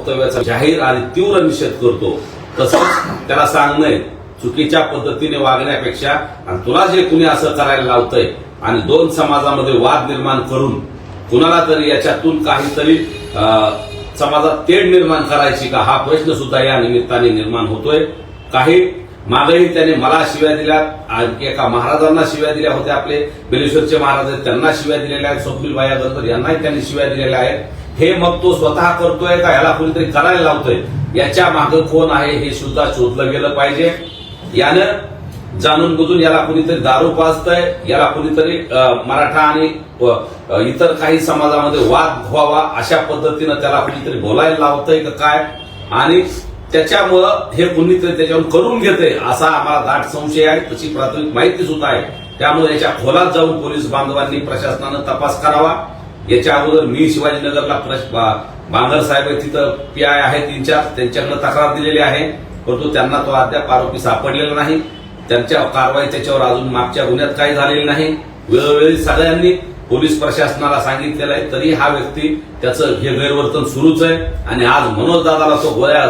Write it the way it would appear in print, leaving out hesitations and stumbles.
वक्तव्याचा जाहीर आणि तीव्र निषेध करतो। तसंच त्याला सांगणं चुकीच्या पद्धतीने वागण्यापेक्षा आणि तुला जे कुणी असं करायला लावतंय आणि दोन समाजामध्ये वाद निर्माण करून कुणाला तरी याच्यातून काहीतरी समाजात तेढ निर्माण करायची का, हा प्रश्न सुद्धा या निमित्ताने निर्माण होतोय। काही मागेही त्याने मला शिव्या दिल्या, एका महाराजांना शिव्या दिल्या होत्या, आपले बेलेश्वरचे महाराज आहेत त्यांना शिव्या दिलेल्या आहेत, स्वप्नील भायगरकर यांनाही त्यांनी शिव्या दिलेल्या आहेत। हे मग तो स्वतः करतोय का याला कोणीतरी करायला लावतोय, याच्या मागे कोण आहे हे सुद्धा शोधलं गेलं पाहिजे। यानं जाणून बुजून याला कुणीतरी दारू पाजतंय, याला कुणीतरी मराठा आणि इतर काही समाजामध्ये वाद व्हावा अशा पद्धतीनं त्याला कुणीतरी बोलायला लावतंय का काय, आणि त्याच्यामुळं हे कुणीतरी त्याच्यावर करून घेते असा आम्हाला दाट संशय आहे। तशी प्राथमिक माहिती सुद्धा आहे। त्यामुळे याच्या खोलात जाऊन पोलीस बांधवांनी प्रशासनानं तपास करावा। याच्या अगोदर मी शिवाजीनगरला बांगर साहेब तिथं पीआय आहे 3-4 त्यांच्याकडे तक्रार दिलेली आहे, परंतु त्यांना तो अद्याप आरोपी सापडलेला नाही। त्यांच्या कारवाई त्याच्यावर अजून मागच्या गुन्ह्यात काही झालेली नाही। वेळोवेळी सगळ्यांनी पोलीस प्रशासनाला सांगितलेलं आहे, तरी हा व्यक्ती त्याचं हे गैरवर्तन सुरूच आहे। आणि आज मनोज दादाला तो गोळ्या